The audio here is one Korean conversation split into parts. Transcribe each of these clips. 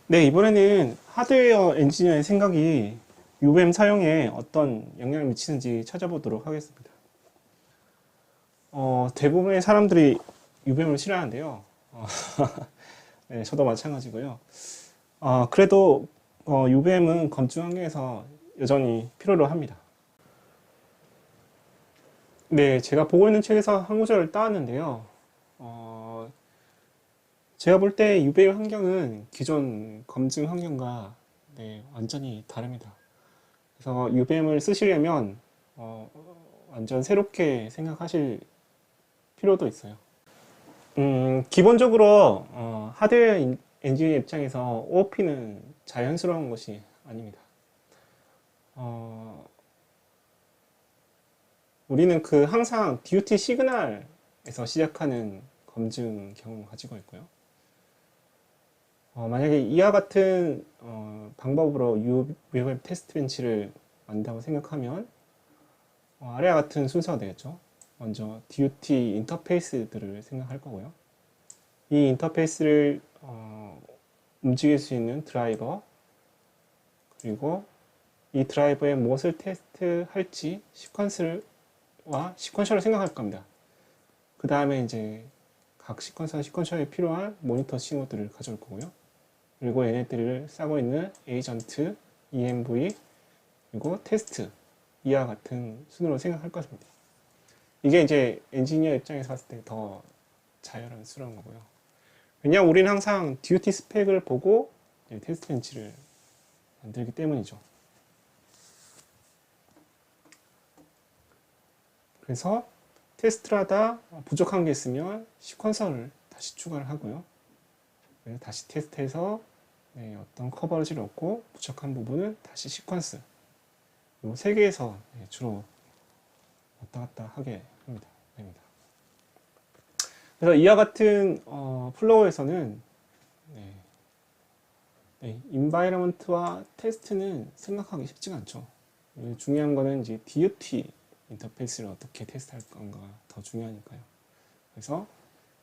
네, 이번에는 하드웨어 엔지니어의 생각이 UVM 사용에 어떤 영향을 미치는지 찾아보도록 하겠습니다. 대부분의 사람들이 UVM을 싫어하는데요. 네, 저도 마찬가지고요. 그래도 UVM은 검증 환경에서 여전히 필요로 합니다. 네, 제가 보고 있는 책에서 한 구절을 따왔는데요. 어, 제가 볼 때 UVM 환경은 기존 검증 환경과 네, 완전히 다릅니다. 그래서 UVM을 쓰시려면 어, 완전 새롭게 생각하실 필요도 있어요. 기본적으로 하드웨어 엔지니어 입장에서 OOP는 자연스러운 것이 아닙니다. 어, 우리는 항상 DUT 시그널에서 시작하는 검증 경험을 가지고 있고요. 만약에 이와 같은 방법으로 UVM 테스트 벤치를 만든다고 생각하면 아래와 같은 순서가 되겠죠. 먼저 DUT 인터페이스들을 생각할 거고요. 이 인터페이스를 움직일 수 있는 드라이버, 그리고 이 드라이버에 무엇을 테스트할지 시퀀셜을 생각할 겁니다. 그 다음에 이제 각 시퀀셜에 필요한 모니터 신호들을 가져올 거고요. 그리고 얘네들을 싸고 있는 에이전트, ENV, 그리고 테스트, 이와 같은 순으로 생각할 것입니다. 이게 이제 엔지니어 입장에서 봤을 때 더 자연스러운 거고요. 왜냐하면 우리는 항상 듀티 스펙을 보고 테스트 벤치를 만들기 때문이죠. 그래서 테스트를 하다 부족한 게 있으면 시퀀서를 다시 추가를 하고요. 그래서 다시 테스트해서 어떤 커버리지를 얻고 부족한 부분은 다시 시퀀스, 이 세 개에서 주로 왔다 갔다 하게 합니다. 그래서 이와 같은 플로우에서는 인바이러먼트와 테스트는 생각하기 쉽지가 않죠. 중요한 거는 이제 DUT 인터페이스를 어떻게 테스트할 건가 더 중요하니까요. 그래서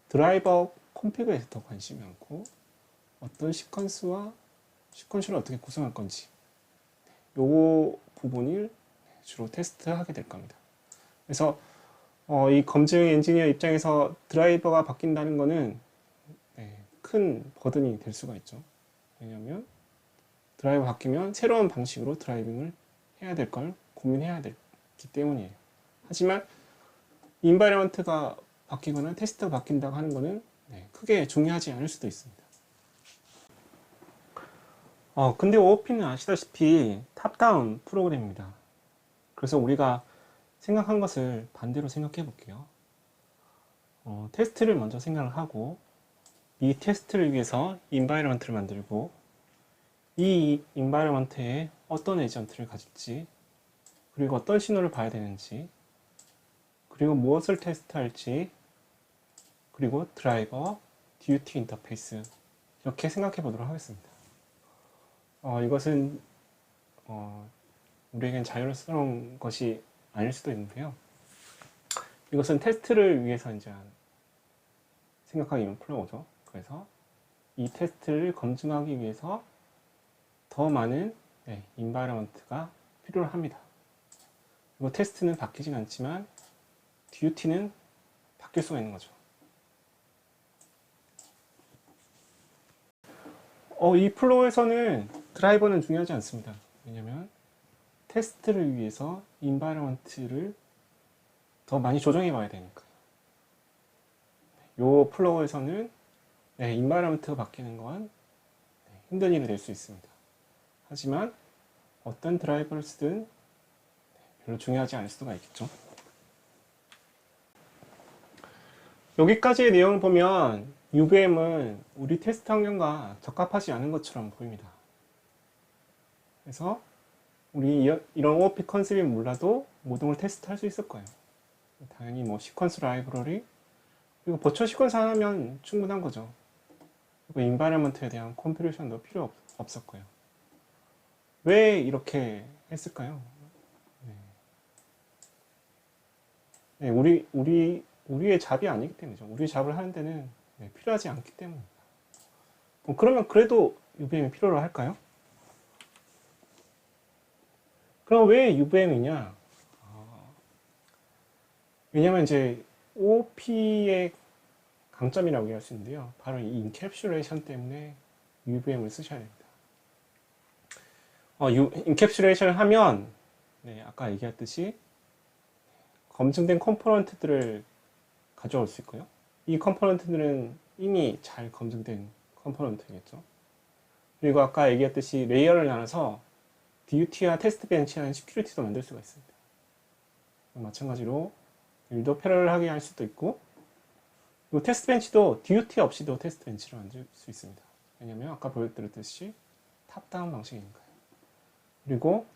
드라이버 콘피그에 더 관심이 많고, 어떤 시퀀스와 시퀀셜을 어떻게 구성할 건지, 요 부분을 주로 테스트하게 될 겁니다. 그래서 이 검증 엔지니어 입장에서 드라이버가 바뀐다는 거는 큰 버든이 될 수가 있죠. 왜냐하면 드라이버 바뀌면 새로운 방식으로 드라이빙을 해야 될 걸 고민해야 되기 때문이에요. 하지만 인바이러먼트가 바뀌거나 테스트가 바뀐다고 하는 거는 크게 중요하지 않을 수도 있습니다. 근데 OOP는 아시다시피 탑다운 프로그램입니다. 그래서 우리가 생각한 것을 반대로 생각해 볼게요. 테스트를 먼저 생각을 하고, 이 테스트를 위해서 인바이러먼트를 만들고, 이 인바이러먼트에 어떤 에이전트를 가질지, 그리고 어떤 신호를 봐야 되는지, 그리고 무엇을 테스트할지, 그리고 드라이버, DUT 인터페이스, 이렇게 생각해 보도록 하겠습니다. 이것은 우리에겐 자연스러운 것이 아닐 수도 있는데요. 이것은 테스트를 위해서 이제 생각하기 위한 플로우죠. 그래서 이 테스트를 검증하기 위해서 더 많은 인바이러먼트가 필요합니다. 그리고 테스트는 바뀌진 않지만 DUT는 바뀔 수가 있는 거죠. 이 플로우에서는 드라이버는 중요하지 않습니다. 왜냐하면 테스트를 위해서 인바이러먼트를 더 많이 조정해 봐야 되니까요. 이 플로우에서는 인바이러먼트가 바뀌는 건 힘든 일이 될 수 있습니다. 하지만 어떤 드라이버를 쓰든 별로 중요하지 않을 수가 있겠죠. 여기까지의 내용을 보면 UVM은 우리 테스트 환경과 적합하지 않은 것처럼 보입니다. 그래서 우리 이런 OOP 컨셉이 몰라도 모든 걸 테스트할 수 있을 거예요. 당연히 뭐 시퀀스 라이브러리, 그리고 버추얼 시퀀스 하나면 충분한 거죠. 그리고 인바이러먼트에 대한 컴퓨레이션도 필요 없었고요. 왜 이렇게 했을까요? 우리의 잡이 아니기 때문이죠. 우리 잡을 하는 데는 필요하지 않기 때문입니다. 그러면 그래도 UVM이 필요로 할까요? 그럼 왜 UVM이냐? 왜냐면 이제 OOP의 강점이라고 얘기할 수 있는데요. 바로 이 인캡슐레이션 때문에 UVM을 쓰셔야 됩니다. 인캡슐레이션을 하면 아까 얘기했듯이 검증된 컴포넌트들을 가져올 수 있고요. 이 컴포넌트들은 이미 잘 검증된 컴포넌트겠죠. 그리고 아까 얘기했듯이 레이어를 나눠서 DUT와 테스트 벤치라는 시큐리티도 만들 수가 있습니다. 마찬가지로 일도 패러럴하게 할 수도 있고, 그리고 테스트 벤치도 DUT 없이도 테스트 벤치를 만들 수 있습니다. 왜냐면 아까 보여드렸듯이 탑다운 방식이니까요. 그리고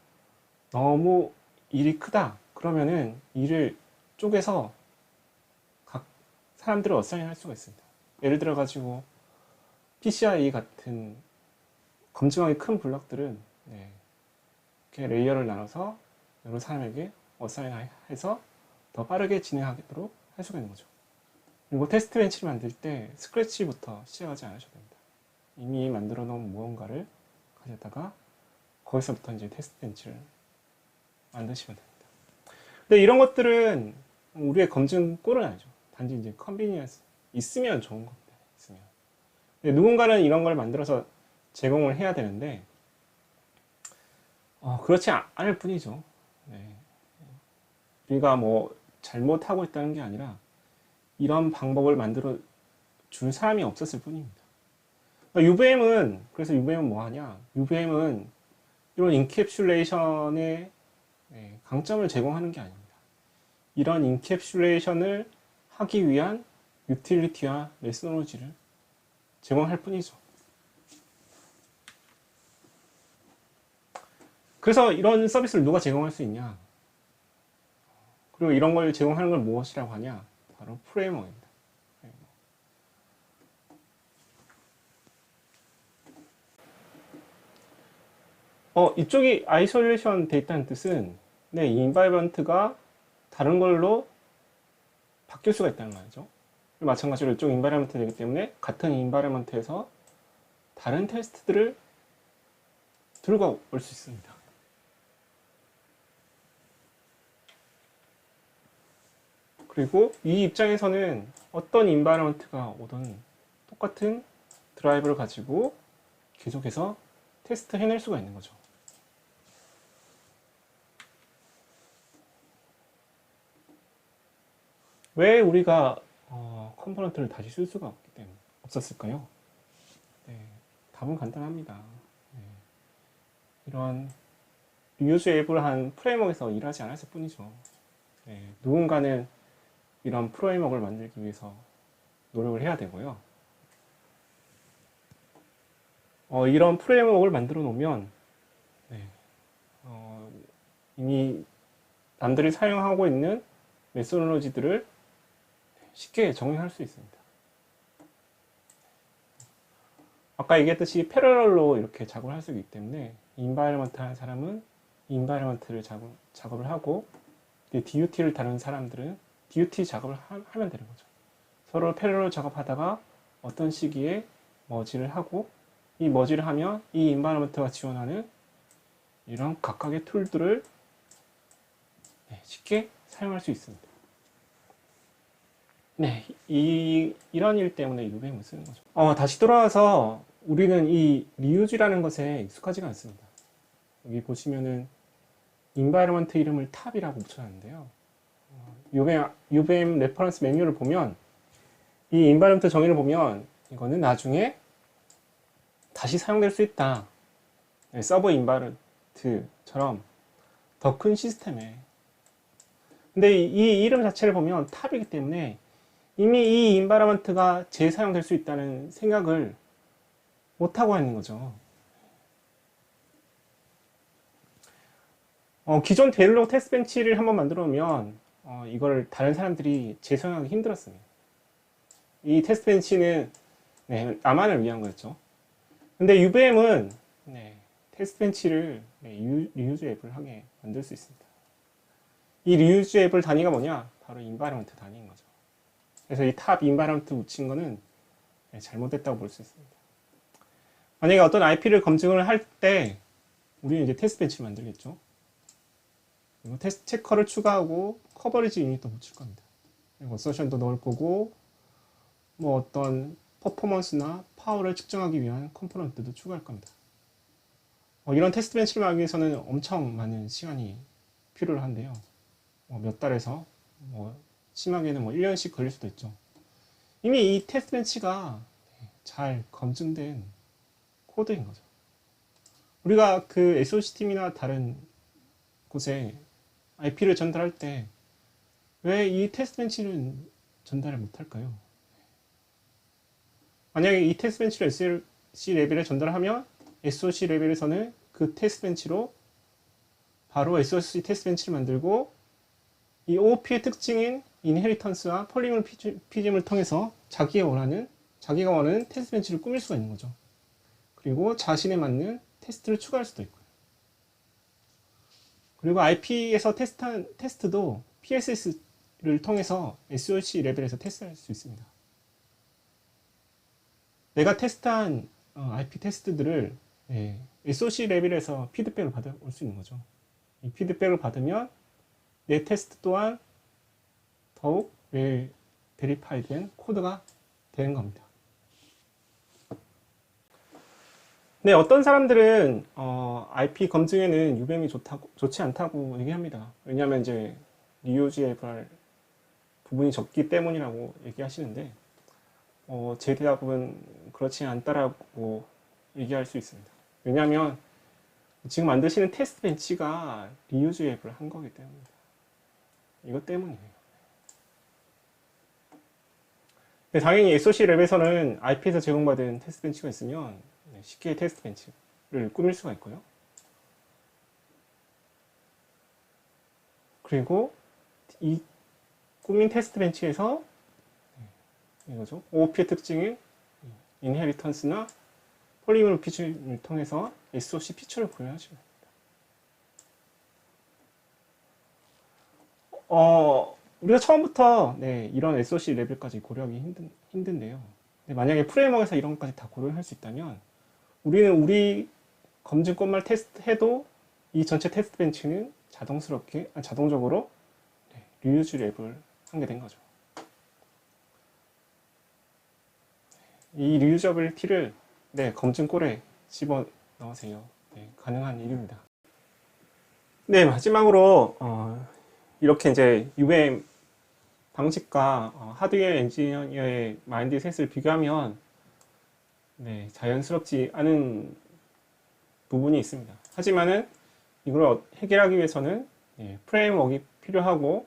너무 일이 크다 그러면은 일을 쪼개서 각 사람들을 어사인 할 수가 있습니다. 예를 들어 가지고 PCI 같은 검증하기 큰 블록들은 이렇게 레이어를 나눠서 여러 사람에게 어사인해서 더 빠르게 진행하도록 할 수가 있는 거죠. 그리고 테스트 벤치를 만들 때 스크래치부터 시작하지 않으셔도 됩니다. 이미 만들어 놓은 무언가를 가져다가 거기서부터 이제 테스트 벤치를 만드시면 됩니다. 근데 이런 것들은 우리의 검증 꼴은 아니죠. 단지 이제 컨비니언스 있으면 좋은 겁니다. 있으면. 근데 누군가는 이런 걸 만들어서 제공을 해야 되는데 그렇지 않을 뿐이죠. 우리가 뭐 잘못하고 있다는 게 아니라 이런 방법을 만들어 줄 사람이 없었을 뿐입니다. UVM은 그래서 UVM은 뭐 하냐? UVM은 이런 인캡슐레이션의 강점을 제공하는 게 아닙니다. 이런 인캡슐레이션을 하기 위한 유틸리티와 메소노로지를 제공할 뿐이죠. 그래서 이런 서비스를 누가 제공할 수 있냐? 그리고 이런 걸 제공하는 걸 무엇이라고 하냐? 바로 프레임워크입니다. 이쪽이 아이솔레이션 돼 있다는 뜻은 이 인바이런트가 다른 걸로 바뀔 수가 있다는 말이죠. 마찬가지로 이쪽 인바이런트 되기 때문에 같은 인바이런트에서 다른 테스트들을 들고 올 수 있습니다. 그리고 이 입장에서는 어떤 인바이런트가 오든 똑같은 드라이브를 가지고 계속해서 테스트 해낼 수가 있는 거죠. 왜 우리가 컴포넌트를 다시 쓸 수가 없었을까요? 답은 간단합니다. 이런 리유즈에이블한 프레임워크에서 일하지 않았을 뿐이죠. 누군가는 이런 프레임워크를 만들기 위해서 노력을 해야 되고요. 이런 프레임워크를 만들어 놓으면 이미 남들이 사용하고 있는 메소노로지들을 쉽게 정의할 수 있습니다. 아까 얘기했듯이 패러럴로 이렇게 작업을 할 수 있기 때문에 인바이러먼트 하는 사람은 인바이러먼트를 작업을 하고 DUT를 다루는 사람들은 DUT 작업을 하면 되는 거죠. 서로 패러럴 작업하다가 어떤 시기에 머지를 하고 이 머지를 하면 이 인바이러먼트가 지원하는 이런 각각의 툴들을 쉽게 사용할 수 있습니다. 이런 일 때문에 UVM을 쓰는 거죠. 다시 돌아와서 우리는 이 리유즈라는 것에 익숙하지가 않습니다. 여기 보시면은 인바이러먼트 이름을 탑이라고 붙여놨는데요. UVM 레퍼런스 매뉴얼을 보면 이 인바이러먼트 정의를 보면 이거는 나중에 다시 사용될 수 있다. 서버 인바이러먼트처럼 더 큰 시스템에. 근데 이 이름 자체를 보면 탑이기 때문에 이미 이 인바이러먼트가 재사용될 수 있다는 생각을 못하고 있는 거죠. 기존 데일로그 테스트 벤치를 한번 만들어 놓으면 이걸 다른 사람들이 재사용하기 힘들었습니다. 이 테스트 벤치는 나만을 위한 거였죠. 근데 UVM은 테스트 벤치를 리유즈에이블 하게 만들 수 있습니다. 이 리유즈에이블 단위가 뭐냐? 바로 인바이러먼트 단위인 거죠. 그래서 이 탑 인바이러먼트 붙인 거는 잘못됐다고 볼 수 있습니다. 만약에 어떤 IP를 검증을 할 때 우리는 이제 테스트 벤치를 만들겠죠. 그리고 테스트 체커를 추가하고 커버리지 유닛도 붙일 겁니다. 그리고 어서션도 넣을 거고 뭐 어떤 퍼포먼스나 파워를 측정하기 위한 컴포넌트도 추가할 겁니다. 이런 테스트 벤치를 하기 위해서는 엄청 많은 시간이 필요를 한데요. 몇 달에서 심하게는 1년씩 걸릴 수도 있죠. 이미 이 테스트 벤치가 잘 검증된 코드인 거죠. 우리가 그 SOC 팀이나 다른 곳에 IP를 전달할 때 왜 이 테스트 벤치는 전달을 못할까요? 만약에 이 테스트 벤치를 SLC 레벨에 전달하면 SOC 레벨에서는 그 테스트 벤치로 바로 SOC 테스트 벤치를 만들고 이 OOP의 특징인 인헤리턴스와 폴리모피즘을 통해서 자기가 원하는 테스트 벤치를 꾸밀 수가 있는 거죠. 그리고 자신에 맞는 테스트를 추가할 수도 있고요. 그리고 IP에서 테스트한 테스트도 PSS를 통해서 SOC 레벨에서 테스트할 수 있습니다. 내가 테스트한 IP 테스트들을 SOC 레벨에서 피드백을 받아올 수 있는 거죠. 이 피드백을 받으면 내 테스트 또한 더욱 베리파이드된 코드가 되는 겁니다. 네, 어떤 사람들은 IP 검증에는 UVM이 좋지 않다고 얘기합니다. 왜냐하면 이제 리유즈에이블 부분이 적기 때문이라고 얘기하시는데 제 대답은 그렇지 않다라고 얘기할 수 있습니다. 왜냐하면 지금 만드시는 테스트 벤치가 리유즈에이블 한 거기 때문입니다. 이것 때문이에요. 당연히 SOC 랩에서는 IP에서 제공받은 테스트 벤치가 있으면 쉽게 테스트 벤치를 꾸밀 수가 있고요. 그리고 이 꾸민 테스트 벤치에서 이거죠. OOP의 특징인 인헤리턴스나 폴리모피즘을 통해서 SOC 피처를 구현하시면 됩니다. 우리가 처음부터 이런 SOC 레벨까지 고려하기 힘든데요. 만약에 프레임워크에서 이런 것까지 다 고려할 수 있다면 우리는 우리 검증권만 테스트해도 이 전체 테스트 벤치는 자동적으로 리유즈 랩을 하게 된 거죠. 이 리유저빌리티를 검증골에 집어 넣으세요. 가능한 일입니다. 마지막으로 이렇게 이제 UVM 방식과 하드웨어 엔지니어의 마인드셋을 비교하면 자연스럽지 않은 부분이 있습니다. 하지만은 이걸 해결하기 위해서는 프레임워크가 필요하고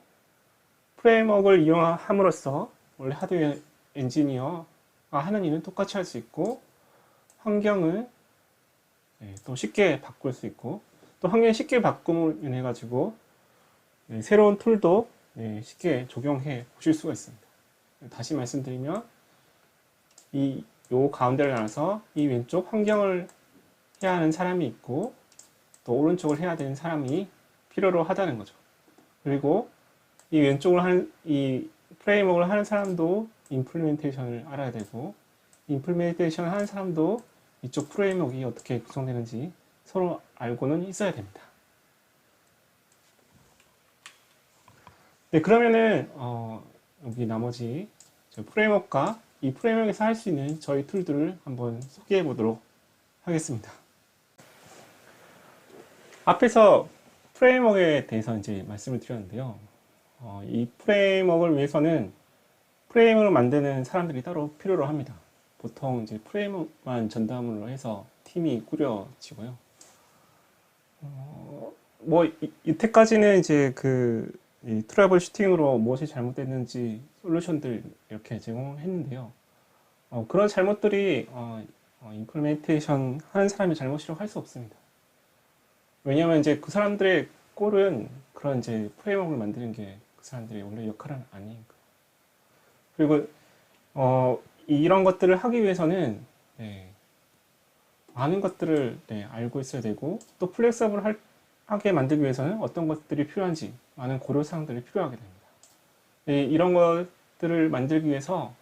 프레임워크를 이용함으로써 원래 하드웨어 엔지니어가 하는 일은 똑같이 할 수 있고 환경을 또 쉽게 바꿀 수 있고 또 환경을 쉽게 바꿈으로 인해 가지고 새로운 툴도 쉽게 적용해 보실 수가 있습니다. 다시 말씀드리면 요 가운데를 나눠서 이 왼쪽 환경을 해야 하는 사람이 있고 또 오른쪽을 해야 되는 사람이 필요로 하다는 거죠. 그리고 이 왼쪽을 하는 이 프레임워크를 하는 사람도 임플리멘테이션을 알아야 되고 임플리멘테이션을 하는 사람도 이쪽 프레임워크가 어떻게 구성되는지 서로 알고는 있어야 됩니다. 그러면은 여기 나머지 프레임워크와 이 프레임워크에서 할 수 있는 저희 툴들을 한번 소개해 보도록 하겠습니다. 앞에서 프레임워크에 대해서 이제 말씀을 드렸는데요. 이 프레임워크를 위해서는 프레임워크를 만드는 사람들이 따로 필요로 합니다. 보통 이제 프레임워크만 전담으로 해서 팀이 꾸려지고요. 이때까지는 이제 이 트러블 슈팅으로 무엇이 잘못됐는지 솔루션들 이렇게 제공했는데요. 그런 잘못들이 임플리멘테이션 하는 사람의 잘못이라고 할 수 없습니다. 왜냐하면 이제 그 사람들의 꼴은 그런 이제 프레임워크를 만드는 게 그 사람들의 원래 역할은 아니니까. 그리고 이런 것들을 하기 위해서는 많은 것들을 알고 있어야 되고 또 플렉서블하게 만들기 위해서는 어떤 것들이 필요한지 많은 고려사항들이 필요하게 됩니다. 이런 것들을 만들기 위해서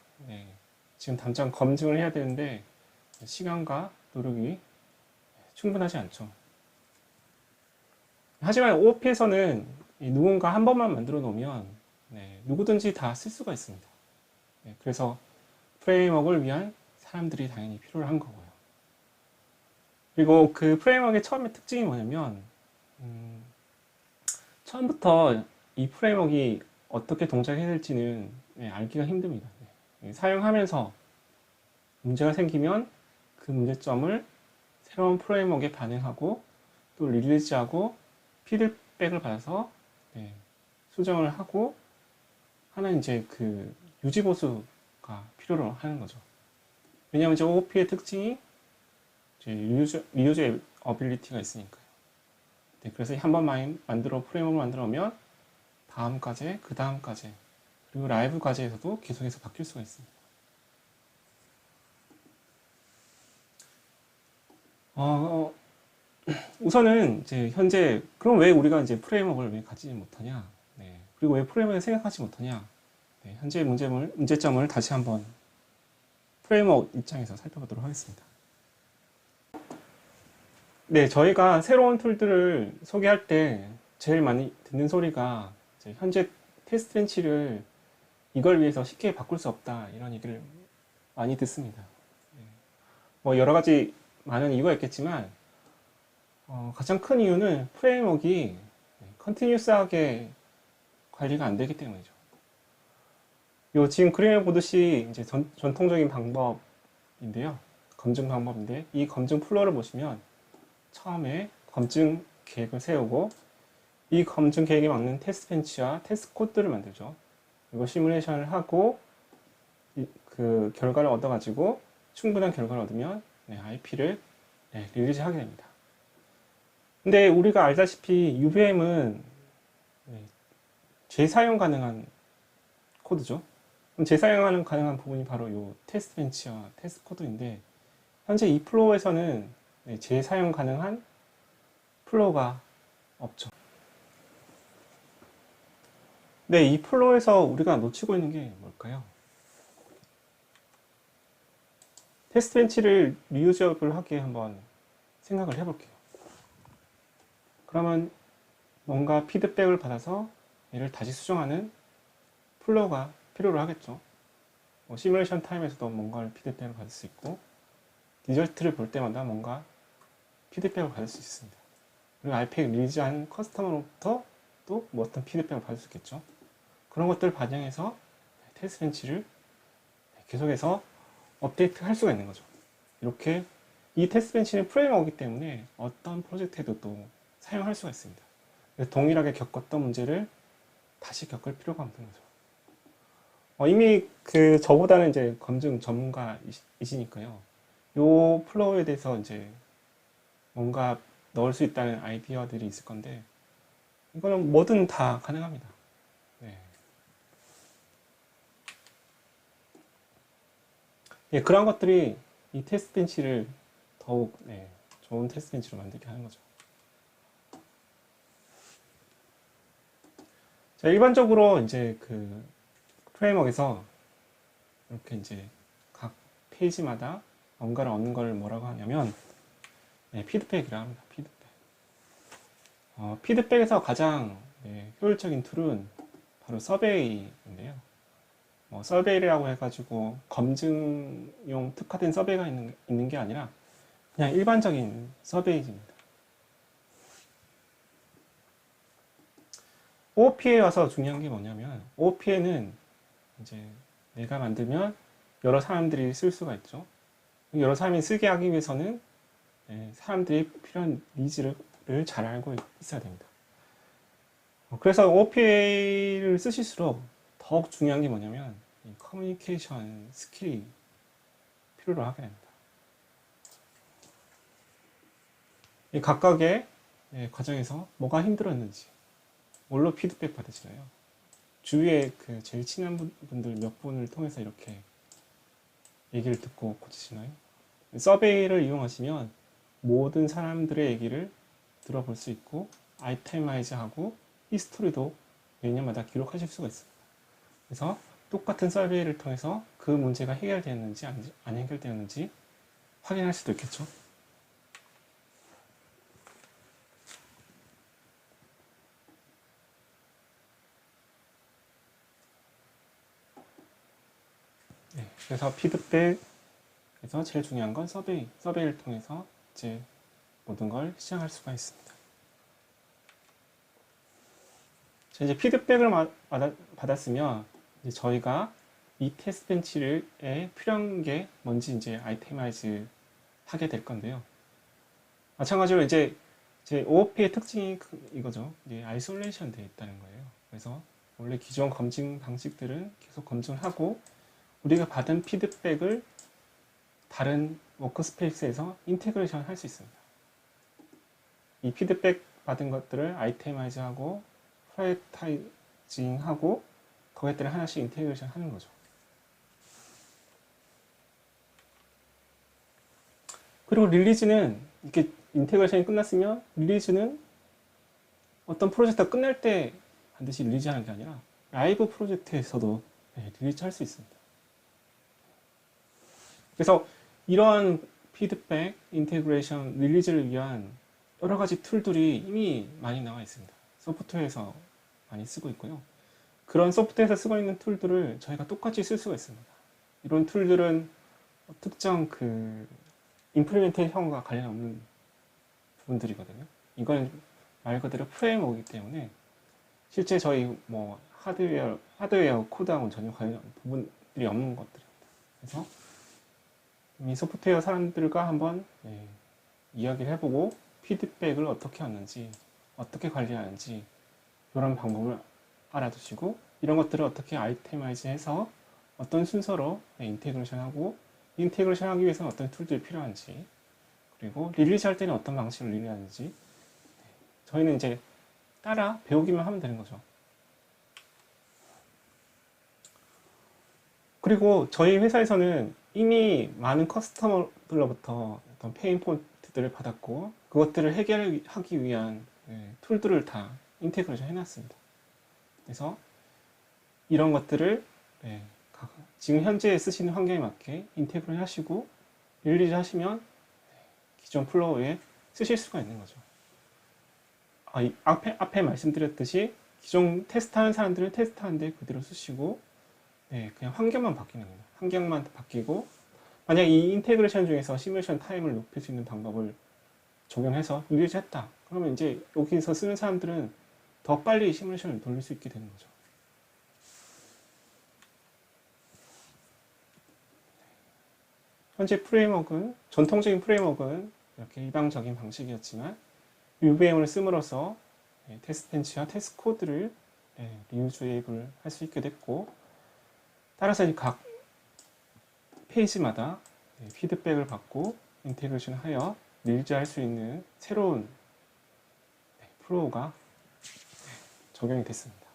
지금 당장 검증을 해야 되는데 시간과 노력이 충분하지 않죠. 하지만 OOP에서는 누군가 한 번만 만들어 놓으면 누구든지 다 쓸 수가 있습니다. 그래서 프레임워크를 위한 사람들이 당연히 필요한 거고요. 그리고 그 프레임워크의 처음의 특징이 뭐냐면 처음부터 이 프레임워크가 어떻게 동작해야 될지는 알기가 힘듭니다. 사용하면서 문제가 생기면 그 문제점을 새로운 프레임워크에 반응하고 또 릴리즈하고 피드백을 받아서 수정을 하고 하는 이제 그 유지보수가 필요로 하는 거죠. 왜냐하면 이제 OOP의 특징이 이제 리유즈 어빌리티가 있으니까요. 그래서 한 번 프레임워크를 만들어 놓으면 다음 과제, 그 다음 과제, 그리고 라이브 과제에서도 계속해서 바뀔 수가 있습니다. 우선은 이제 현재 그럼 왜 우리가 이제 프레임워크를 왜 가지지 못하냐? 그리고 왜 프레임워크를 생각하지 못하냐? 현재 문제점을 다시 한번 프레임워크 입장에서 살펴보도록 하겠습니다. 저희가 새로운 툴들을 소개할 때 제일 많이 듣는 소리가 현재 테스트 벤치를 이걸 위해서 쉽게 바꿀 수 없다 이런 얘기를 많이 듣습니다. 뭐 여러 가지 많은 이유가 있겠지만 가장 큰 이유는 프레임워크가 컨티뉴스하게 관리가 안 되기 때문이죠. 지금 그림에 보듯이 이제 전통적인 방법인데요. 검증 방법인데 이 검증 플로우를 보시면 처음에 검증 계획을 세우고 이 검증 계획에 맞는 테스트 벤치와 테스트 코드를 만들죠. 그리고 시뮬레이션을 하고 그 결과를 얻어가지고 충분한 결과를 얻으면 IP를 릴리즈하게 됩니다. 근데 우리가 알다시피 UVM은 재사용 가능한 코드죠. 그럼 재사용 가능한 부분이 바로 이 테스트 벤치와 테스트 코드인데 현재 이 플로우에서는 재사용 가능한 플로우가 없죠. 이 플로우에서 우리가 놓치고 있는 게 뭘까요? 테스트 벤치를 리유저블 하게 한번 생각을 해볼게요. 그러면 뭔가 피드백을 받아서 얘를 다시 수정하는 플로우가 필요로 하겠죠. 시뮬레이션 타임에서도 뭔가 피드백을 받을 수 있고 리절트를 볼 때마다 뭔가 피드백을 받을 수 있습니다. 그리고 IP를 릴리즈한 커스터머로부터 또 뭐 어떤 피드백을 받을 수 있겠죠. 그런 것들을 반영해서 테스트 벤치를 계속해서 업데이트 할 수가 있는 거죠. 이렇게 이 테스트 벤치는 프레임워크이기 때문에 어떤 프로젝트에도 또 사용할 수가 있습니다. 동일하게 겪었던 문제를 다시 겪을 필요가 없는 거죠. 이미 그 저보다는 이제 검증 전문가이시니까요. 요 플로우에 대해서 이제 뭔가 넣을 수 있다는 아이디어들이 있을 건데 이거는 뭐든 다 가능합니다. 그런 것들이 이 테스트 벤치를 더욱 좋은 테스트 벤치로 만들게 하는 거죠. 자, 일반적으로 이제 그 프레임워크에서 이렇게 이제 각 페이지마다 뭔가를 얻는 걸 뭐라고 하냐면 피드백이라 합니다. 피드백에서 가장 효율적인 툴은 바로 서베이인데요. 서베이라고 해가지고 검증용 특화된 서베이가 있는 게 아니라 그냥 일반적인 서베이입니다. OOP에 와서 중요한 게 뭐냐면 OOP에는 이제 내가 만들면 여러 사람들이 쓸 수가 있죠. 여러 사람이 쓰게 하기 위해서는 사람들이 필요한 니즈를 잘 알고 있어야 됩니다. 그래서 OOP를 쓰실수록 더욱 중요한 게 뭐냐면 이 커뮤니케이션 스킬이 필요로 하게 됩니다. 이 각각의 과정에서 뭐가 힘들었는지 뭘로 피드백 받으시나요? 주위에 그 제일 친한 분들 몇 분을 통해서 이렇게 얘기를 듣고 고치시나요? 서베이를 이용하시면 모든 사람들의 얘기를 들어볼 수 있고 아이템마이즈하고 히스토리도 매년마다 기록하실 수가 있습니다. 그래서 똑같은 서베이를 통해서 그 문제가 해결되었는지 안 해결되었는지 확인할 수도 있겠죠. 그래서 피드백에서 제일 중요한 건 서베이를 통해서 이제 모든 걸 시작할 수가 있습니다. 자, 이제 피드백을 받았으면 이제 저희가 이 테스트 벤치에 필요한 게 뭔지 이제 아이템화이즈 하게 될 건데요. 마찬가지로 이제 제 OOP의 특징이 이거죠. 이제 아이솔레이션 되어 있다는 거예요. 그래서 원래 기존 검증 방식들은 계속 검증을 하고 우리가 받은 피드백을 다른 워크스페이스에서 인테그레이션 할 수 있습니다. 이 피드백 받은 것들을 아이템화이즈하고 프라이어타이징하고 그것들을 하나씩 인테그레이션 하는 거죠. 그리고 릴리즈는 이렇게 인테그레이션이 끝났으면 릴리즈는 어떤 프로젝트가 끝날 때 반드시 릴리즈하는 게 아니라 라이브 프로젝트에서도 릴리즈 할 수 있습니다. 그래서 이러한 피드백, 인테그레이션, 릴리즈를 위한 여러 가지 툴들이 이미 많이 나와 있습니다. 소프트웨어에서 많이 쓰고 있고요. 그런 소프트웨어에서 쓰고 있는 툴들을 저희가 똑같이 쓸 수가 있습니다. 이런 툴들은 특정 임플리멘테이션과 관련 없는 부분들이거든요. 이건 말 그대로 프레임워크이기 때문에 실제 저희 뭐 하드웨어 코드하고는 전혀 관련 부분들이 없는 것들입니다. 그래서 이 소프트웨어 사람들과 한번 이야기를 해보고 피드백을 어떻게 하는지, 어떻게 관리하는지 이런 방법을 알아두시고 이런 것들을 어떻게 아이템화이즈해서 어떤 순서로 인테그레이션하고 인테그레이션 하기 위해서는 어떤 툴들이 필요한지 그리고 릴리즈 할 때는 어떤 방식으로 릴리즈하는지 저희는 이제 따라 배우기만 하면 되는 거죠. 그리고 저희 회사에서는 이미 많은 커스터머들로부터 어떤 페인 포인트들을 받았고 그것들을 해결하기 위한 툴들을 다 인테그레이션 해놨습니다. 그래서 이런 것들을 지금 현재 쓰시는 환경에 맞게 인테그레이션 하시고 릴리즈 하시면 기존 플로우에 쓰실 수가 있는 거죠. 앞에 말씀드렸듯이 기존 테스트하는 사람들은 테스트하는데 그대로 쓰시고 그냥 환경만 바뀌는 거예요. 환경만 바뀌고 만약 이 인테그레이션 중에서 시뮬레이션 타임을 높일 수 있는 방법을 적용해서 릴리즈 했다. 그러면 이제 여기서 쓰는 사람들은 더 빨리 시뮬레이션을 돌릴 수 있게 되는 거죠. 현재 프레임워크는 전통적인 프레임워크는 이렇게 일방적인 방식이었지만 UVM을 씀으로써 테스트 벤치와 테스트 코드를 리유즈에이블 할 수 있게 됐고 따라서 각 페이지마다 피드백을 받고 인테그레이션 하여 릴리즈할 수 있는 새로운 플로우가 적용이 됐습니다.